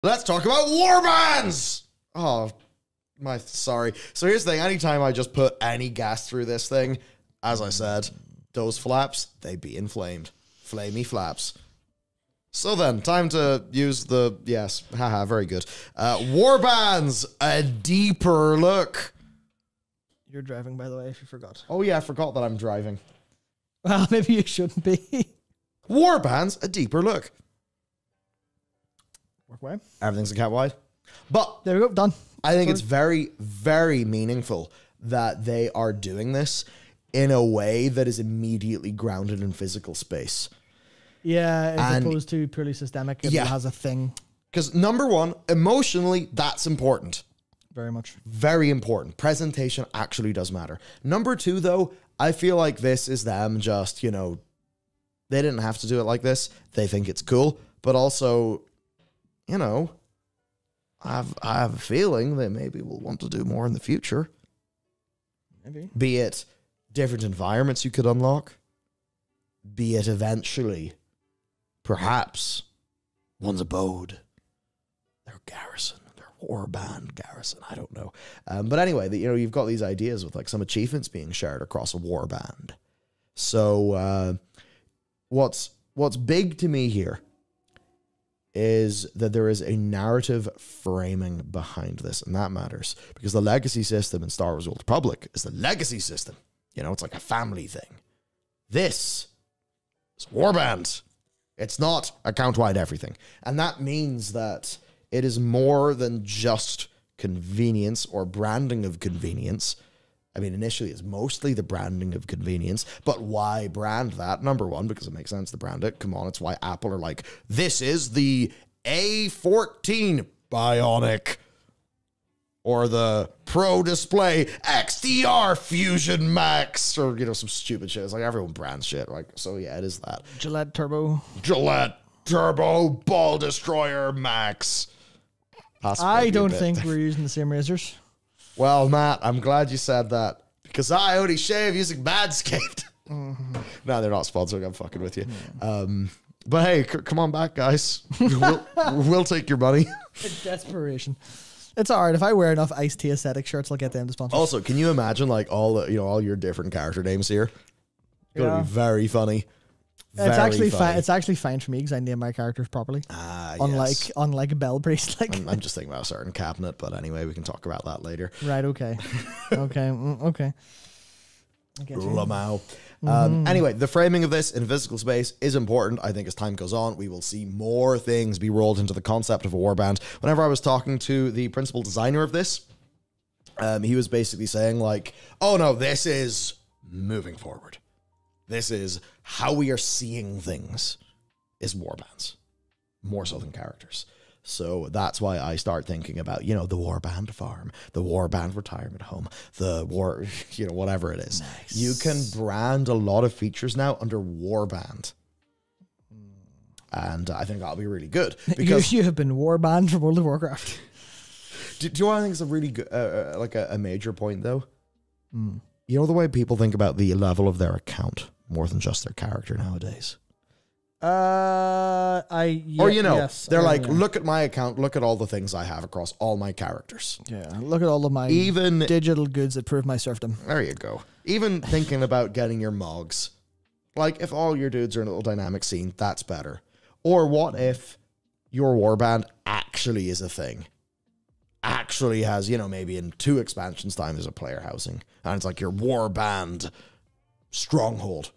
Let's talk about warbands! Oh, sorry. So here's the thing. Anytime I just put any gas through this thing, as I said, those flaps, they be inflamed. Flamey flaps. So then, time to use the... Yes, haha, very good. Warbands, a deeper look. You're driving, by the way, if you forgot. Oh yeah, I forgot that I'm driving. Well, maybe you shouldn't be. Warbands, a deeper look. Work away. Everything's a cat wide. But there we go, done. I think it's very, very meaningful that they are doing this in a way that is immediately grounded in physical space. Yeah, as opposed to purely systemic. It has a thing. Because number one, emotionally, that's important. Very much. Very important. Presentation actually does matter. Number two, though, I feel like this is them just, you know, they didn't have to do it like this. They think it's cool. But also, you know, I have a feeling they maybe will want to do more in the future. Maybe. Be it different environments you could unlock. Be it eventually, perhaps, one's abode. Their garrison. Warband garrison, I don't know. But anyway, you know, you've got these ideas with like some achievements being shared across a warband. So what's big to me here is that there is a narrative framing behind this, and that matters because the legacy system in Star Wars: The Old Republic is the legacy system. You know, it's like a family thing. This is warband. It's not account-wide everything, and that means that it is more than just convenience or branding of convenience. I mean, initially it's mostly the branding of convenience, but why brand that? Number one, because it makes sense to brand it. Come on, it's why Apple are like, this is the A14 Bionic or the Pro Display XDR Fusion Max or, you know, some stupid shit. It's like everyone brands shit. Like, so yeah, it is that. Gillette Turbo Ball Destroyer Max. I don't think we're using the same razors. Well, Matt, I'm glad you said that because I only shave using Manscaped. No, they're not sponsoring. I'm fucking with you. But hey, come on back, guys. We'll take your money. It's desperation. It's all right. If I wear enough Ice-T aesthetic shirts, I'll get them to sponsor. Also, can you imagine like all your different character names here? It's gonna be very funny. It's actually fine. It's actually fine for me because I name my characters properly. Unlike Bell Priest. Like I'm just thinking about a certain cabinet, but anyway, we can talk about that later. Right? Okay. Okay. Lamau. Anyway, the framing of this in physical space is important. I think as time goes on, we will see more things be rolled into the concept of a warband. Whenever I was talking to the principal designer of this, he was basically saying like, "Oh no, this is moving forward. This is how we are seeing things is warbands, more so than characters." So that's why I start thinking about, you know, the warband farm, the warband retirement home, the war, you know, whatever it is. Nice. You can brand a lot of features now under warband. And I think that'll be really good. Because you have been warbanned from World of Warcraft. Do you know what I think is a really good, like a major point though? You know the way people think about the level of their account more than just their character nowadays. They're like, look at my account, look at all the things I have across all my characters. Yeah, look at all of my digital goods that prove my serfdom. There you go. Even thinking about getting your mogs. Like, if all your dudes are in a little dynamic scene, that's better. Or what if your warband actually is a thing? Actually has, you know, maybe in 2 expansions time there's a player housing. And it's like your warband stronghold.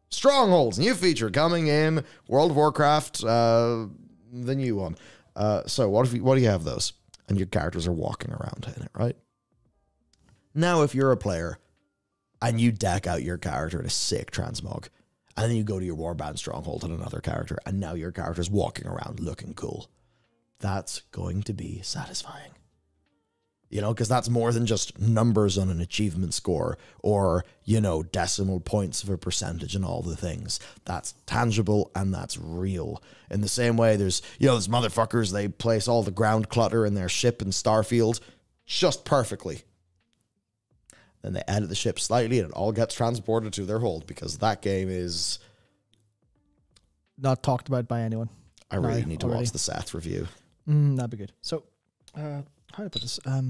Strongholds, new feature coming in World of Warcraft, the new one. So what do you have those? And your characters are walking around in it, right? Now, if you're a player and you deck out your character in a sick transmog, and then you go to your warband stronghold and another character, and now your character's walking around looking cool, that's going to be satisfying. You know, because that's more than just numbers on an achievement score or, you know, decimal points of a percentage and all the things. That's tangible and that's real. In the same way, there's, you know, those motherfuckers, they place all the ground clutter in their ship in Starfield just perfectly. Then they edit the ship slightly and it all gets transported to their hold because that game is not talked about by anyone. I really need to watch the Seth review. That'd be good. So, how do I put this? I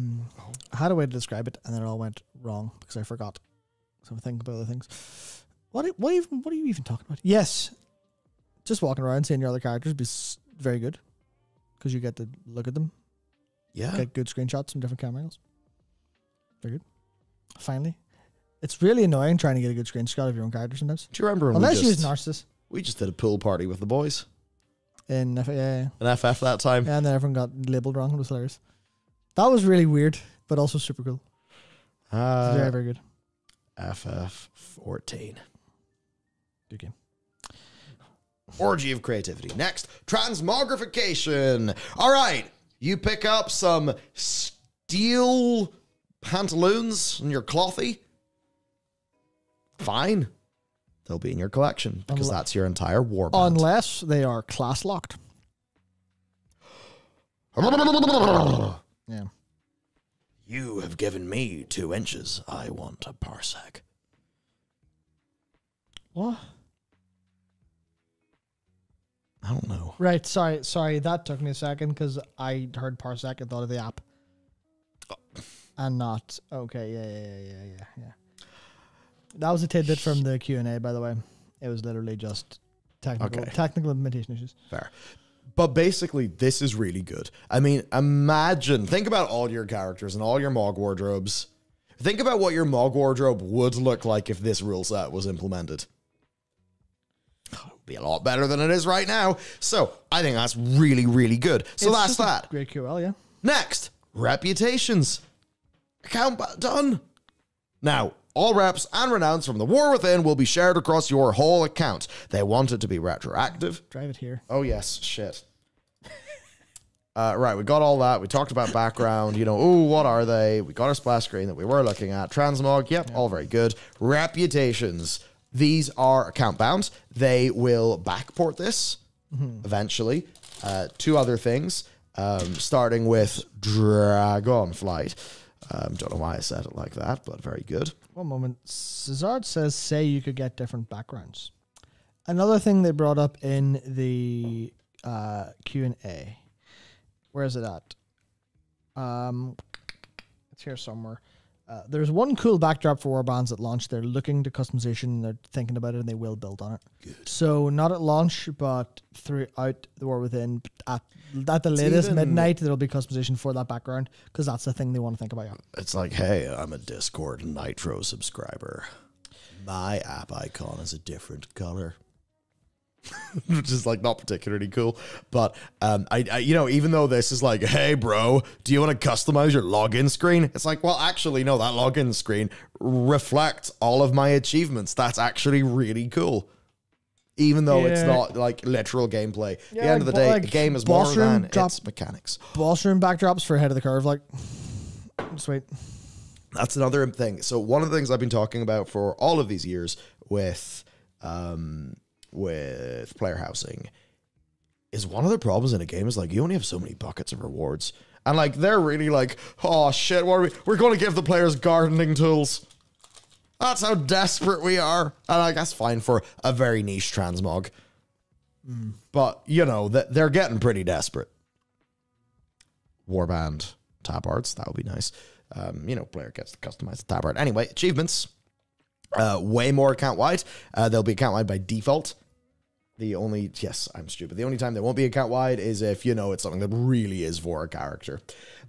had a way to describe it, and then it all went wrong because I forgot. So I'm thinking about other things. What are you even talking about? Yes, just walking around seeing your other characters is very good because you get to look at them. Yeah, get good screenshots from different camera angles. Very good. Finally, it's really annoying trying to get a good screenshot of your own character sometimes. Do you remember when unless you use Narcissus? We just did a pool party with the boys in FF that time. Yeah, and then everyone got labeled wrong. It was hilarious. That was really weird, but also super cool. Very, very good. FF14. Good game. Orgy of creativity. Next, transmogrification. All right, you pick up some steel pantaloons in your clothy. Fine. They'll be in your collection because that's your entire warband. Unless they are class locked. Yeah. You have given me 2 inches. I want a parsec. What? I don't know. Right. Sorry. That took me a second because I heard parsec and thought of the app. And not. Okay. Yeah. That was a tidbit from the Q&A, by the way. It was literally just technical implementation issues. Fair. But basically, this is really good. I mean, think about all your characters and all your Mog wardrobes. Think about what your Mog wardrobe would look like if this rule set was implemented. It would be a lot better than it is right now. So, I think that's really, really good. So that's that. Great QL, yeah. Next, reputations. Account done. Now, all reps and renowns from the War Within will be shared across your whole account. They want it to be retroactive. Drive it here. Oh, yes. Shit. Right, we got all that. We talked about background. What are they? We got our splash screen that we were looking at. Transmog, yep, all very good. Reputations. These are account bound. They will backport this eventually. 2 other things, starting with Dragonflight. Don't know why I said it like that, but very good. One moment. Cesar says, say you could get different backgrounds. Another thing they brought up in the Q&A. Where is it at? It's here somewhere. There's one cool backdrop for warbands at launch. They're looking to customization. They're thinking about it, and they will build on it. Good. So not at launch, but throughout the War Within. At the latest midnight, there'll be customization for that background because that's the thing they want to think about. Yeah. It's like, hey, I'm a Discord Nitro subscriber. My app icon is a different color. Which is like not particularly cool, but I even though this is like, hey bro, do you want to customize your login screen? It's like, well, actually no, that login screen reflects all of my achievements. That's actually really cool, even though it's not like literal gameplay. At the end of the day, the game is more than its mechanics. Boss room backdrops for ahead of the curve, like sweet. That's another thing. So one of the things I've been talking about for all of these years with player housing is one of the problems in a game is like you only have so many buckets of rewards, and like they're really like, oh shit, what are we're going to give the players gardening tools. That's how desperate we are, and like that's fine for a very niche transmog, but they're getting pretty desperate. Warband tab arts, that would be nice. Player gets to customize the tab art. Anyway, achievements, way more account wide. They'll be account wide by default. I'm stupid. The only time they won't be account wide is if, it's something that really is for a character.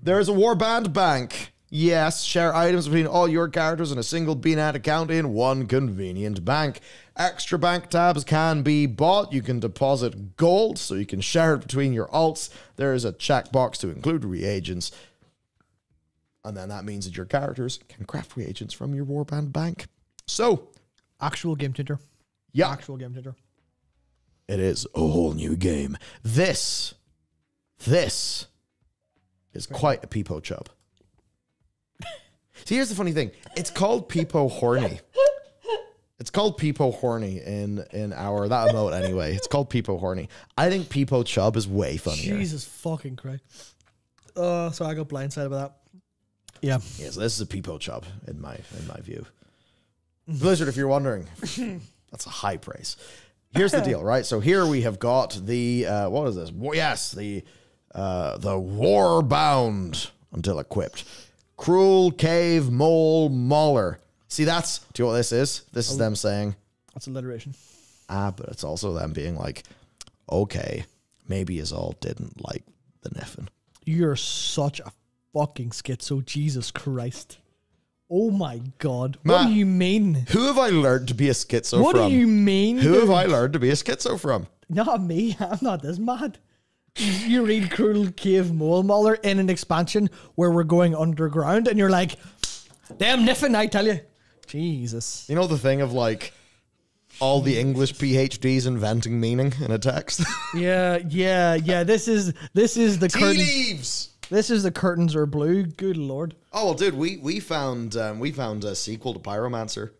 There's a warband bank. Yes, share items between all your characters in a single BNet account in one convenient bank. Extra bank tabs can be bought. You can deposit gold, so you can share it between your alts. There is a checkbox to include reagents. And then that means that your characters can craft reagents from your warband bank. So, actual game changer. Yeah. Actual game changer. It is a whole new game. This is quite a peepo chub. See, here's the funny thing. It's called peepo horny. It's called peepo horny in that emote anyway. It's called peepo horny. I think peepo chub is way funnier. Jesus fucking Christ. Sorry, I got blindsided by that. Yeah. Yeah, so this is a peepo chub in my view. Blizzard, if you're wondering, that's a high praise. here's the deal, right? So here we have got the what is this? Yes, the Warbound until equipped. Cruel Cave Mole Mauler. See, do you know what this is? This is them saying, That's alliteration. but it's also them being like, okay, maybe us all didn't like the Niffin. You're such a fucking schizo. Jesus Christ. Oh my God. What Matt, do you mean? Who have I learned to be a schizo What from? do you mean? Who have I learned to be a schizo from? Not me. I'm not this mad. You read Cruel Cave Mole Mauler in an expansion where we're going underground, and you're like, damn Niffin, I tell you. Jesus. You know the thing of like all the English PhDs inventing meaning in a text? Yeah. This is the Tea curtains. leaves! This is the curtains are blue. Good Lord. Oh, well, dude, we found a sequel to Pyromancer.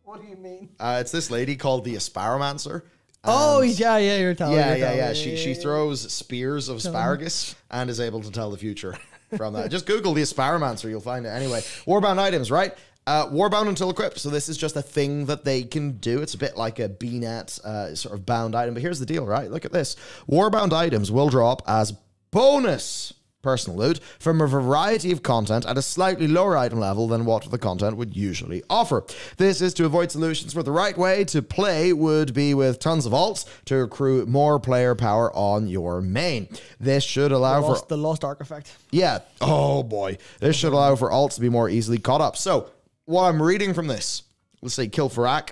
What do you mean? It's this lady called the Asparamancer. Oh, yeah, you're telling me. Yeah. She throws spears of asparagus and is able to tell the future from that. Just Google the Asparamancer, you'll find it. Anyway, Warbound items, right? Warbound until equipped. So this is just a thing that they can do. It's a bit like a BNet sort of bound item. But here's the deal, right? Look at this. Warbound items will drop as bonus personal loot from a variety of content at a slightly lower item level than what the content would usually offer. This is to avoid solutions where the right way to play would be with tons of alts to accrue more player power on your main. This should allow for the Lost Ark effect. yeah. Oh boy. This should allow for alts to be more easily caught up. So, what I'm reading from this, let's say Kilfarak,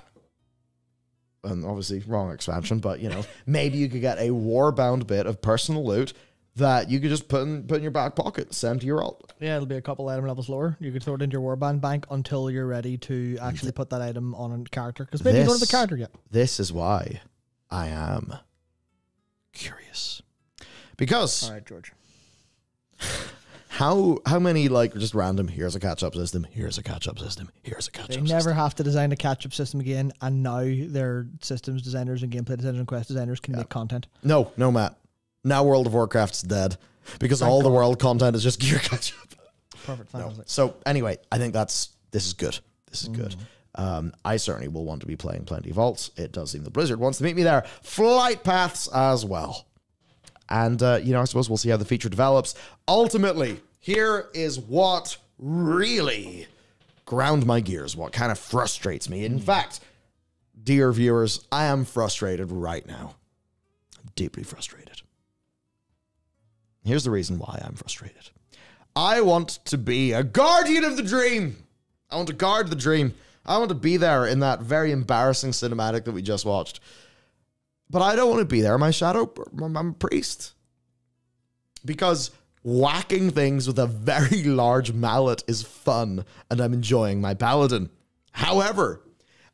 and obviously wrong expansion, but you know, maybe you could get a warbound bit of personal loot that you could just put in your back pocket, send to your alt. Yeah, it'll be a couple item levels lower. You could throw it into your warband bank until you're ready to actually put that item on a character. Because maybe you don't have the character yet. This is why I am curious. Because All right, George. how many like just random here's a catch-up system, here's a catch-up system, here's a catch-up They system. never have to design a catch-up system again, and now their systems designers and gameplay designers and quest designers can make content. No, Matt. Now World of Warcraft's dead because all the world content is just gear catch-up. Perfect. No. Fantastic. So anyway, I think this is good. This is good. I certainly will want to be playing plenty of alts. It does seem that Blizzard wants to meet me there. Flight paths as well. And, I suppose we'll see how the feature develops. Ultimately, here is what really ground my gears, what kind of frustrates me. In fact, dear viewers, I am frustrated right now. I'm deeply frustrated. Here's the reason why I'm frustrated. I want to be a guardian of the dream. I want to guard the dream. I want to be there in that very embarrassing cinematic that we just watched. But I don't want to be there. I'm a priest. Because whacking things with a very large mallet is fun, and I'm enjoying my paladin. However,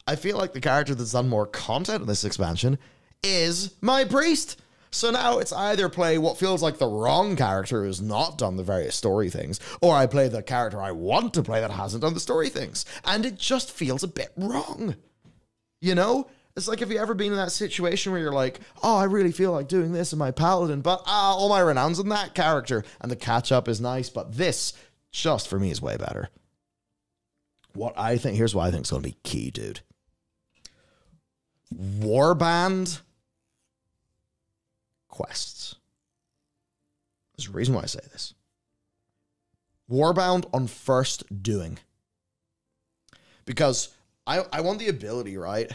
I feel like the character that's done more content in this expansion is my priest. So now it's either play what feels like the wrong character who's not done the various story things, or I play the character I want to play that hasn't done the story things. And it just feels a bit wrong. You know? It's like, have you ever been in that situation where you're like, oh, I really feel like doing this in my paladin, but all my renown's in that character, and the catch-up is nice, but this, just for me, is way better. Here's what I think is going to be key, dude. Warband quests. There's a reason why I say this. Warbound on first doing. Because I want the ability, right?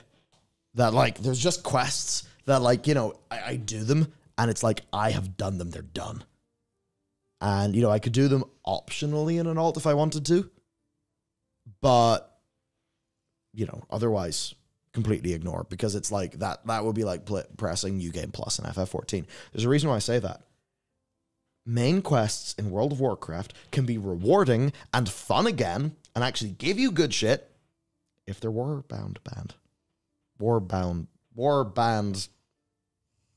That, like, there's just quests that, like, you know, I do them, and it's like, I have done them, they're done. And, you know, I could do them optionally in an alt if I wanted to. But, you know, otherwise, completely ignore. Because it's like, that would be like pressing New Game Plus in FF14. There's a reason why I say that. Main quests in World of Warcraft can be rewarding and fun again, and actually give you good shit, if they're Warband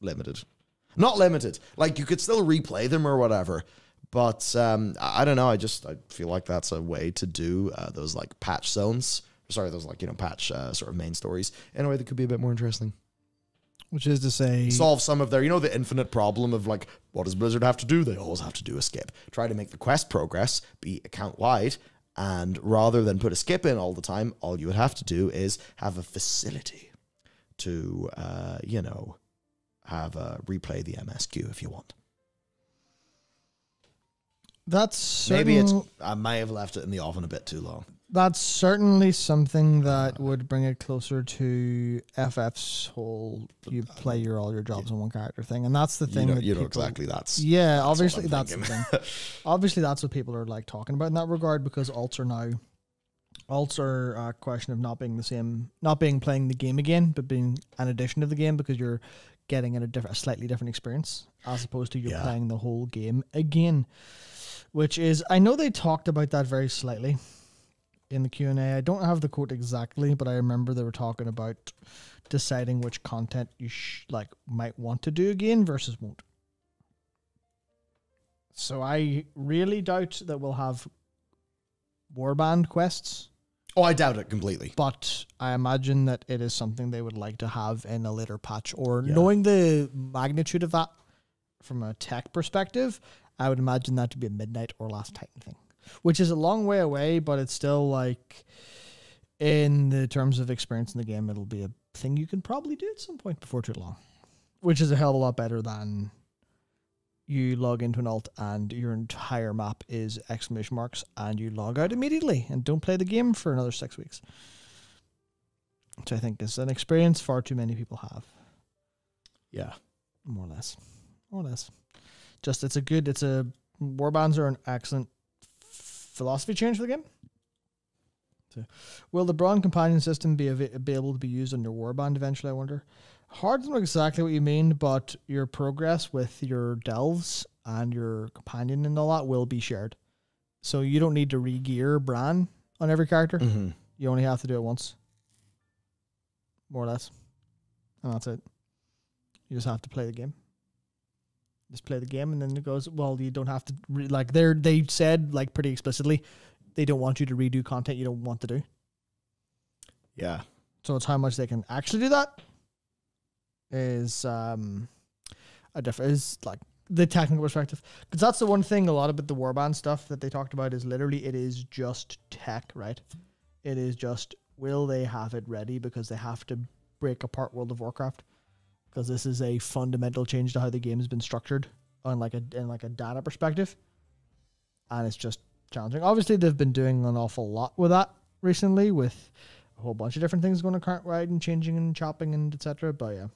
limited. Not limited. Like, you could still replay them or whatever. But, I don't know. I feel like that's a way to do those, like, patch zones. Sorry, those, like, you know, patch sort of main stories in a way that could be a bit more interesting. Which is to say... solve some of their, you know, the infinite problem of, like, what does Blizzard have to do? They always have to do a skip. Try to make the quest progress be account-wide. And rather than put a skip in all the time, all you would have to do is have a facility to, have replay the MSQ if you want. Maybe I may have left it in the oven a bit too long. That's certainly something that would bring it closer to FF's whole you play all your jobs in one character thing, and that's the thing. Exactly that's. Yeah, obviously that's the thing. Obviously, that's what people are like talking about in that regard, because alts are a question of not being the same, not being playing the game again, but being an addition of the game, because you're getting a slightly different experience as opposed to you're playing the whole game again, which is, I know they talked about that very slightly in the Q&A. I don't have the quote exactly, but I remember they were talking about deciding which content you might want to do again versus won't. So I really doubt that we'll have warband quests. Oh, I doubt it completely. But I imagine that it is something they would like to have in a later patch, or knowing the magnitude of that from a tech perspective, I would imagine that to be a Midnight or Last Titan thing, which is a long way away, but it's still like, in the terms of experience in the game, it'll be a thing you can probably do at some point before too long, which is a hell of a lot better than you log into an alt and your entire map is exclamation marks and you log out immediately and don't play the game for another 6 weeks. Which I think is an experience far too many people have. Yeah. More or less. Just, warbands are an excellent philosophy change for the game. So, will the Braun companion system be able to be used on your warband eventually, I wonder? Hard to know exactly what you mean, but your progress with your delves and your companion and all that will be shared. So you don't need to re-gear Bran on every character. Mm-hmm. You only have to do it once. More or less. And that's it. You just have to play the game. Just play the game, and then it goes, well, you don't have to, they said, pretty explicitly, they don't want you to redo content you don't want to do. Yeah. So it's how much they can actually do that is the technical perspective, because that's the one thing a lot about the warband stuff that they talked about is literally it is just tech, right? It is just, will they have it ready because they have to break apart World of Warcraft, because this is a fundamental change to how the game has been structured on in a data perspective, and it's just challenging. Obviously they've been doing an awful lot with that recently, with a whole bunch of different things going to current ride and changing and chopping and etc. But yeah,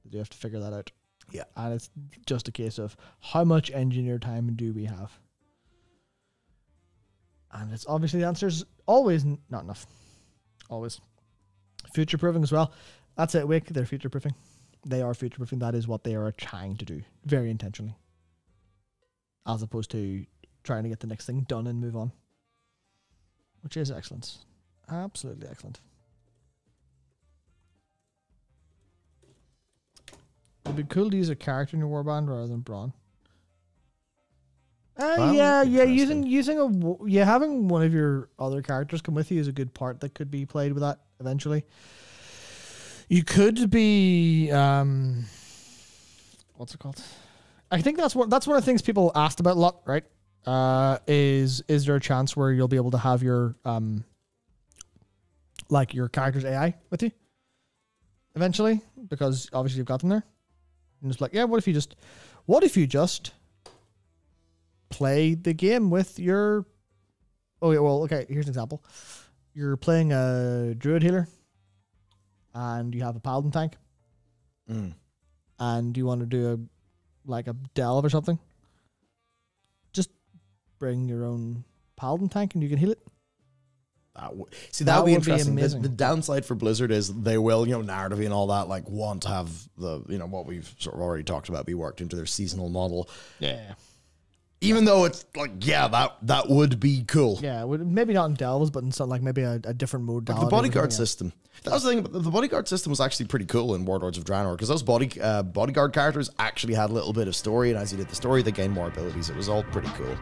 they do have to figure that out. Yeah. And it's just a case of how much engineer time do we have? And it's obviously the answer is always not enough. Always. Future proofing as well. That's it, Wake. They're future proofing. They are future proofing. That is what they are trying to do very intentionally, as opposed to trying to get the next thing done and move on, which is excellent. Absolutely excellent. It'd be cool to use a character in your warband rather than Braun. Having one of your other characters come with you is a good part that could be played with that eventually. You could be what's it called? I think that's one of the things people asked about a lot, right? Is there a chance where you'll be able to have your your character's AI with you eventually? Because obviously you've got them there. And it's what if you just play the game with your... Oh, yeah, well, okay, here's an example. You're playing a druid healer, and you have a paladin tank, and you want to do a delve or something. Just bring your own paladin tank, and you can heal it. That would be interesting. The downside for Blizzard is they will, narratively and all that, want to have the, what we've sort of already talked about be worked into their seasonal model. Yeah. Even though it's that would be cool. Yeah, maybe not in Delves, but in something maybe a different mode. The bodyguard system. That was the thing. The bodyguard system was actually pretty cool in Warlords of Draenor, because those bodyguard characters actually had a little bit of story, and as you did the story, they gained more abilities. It was all pretty cool.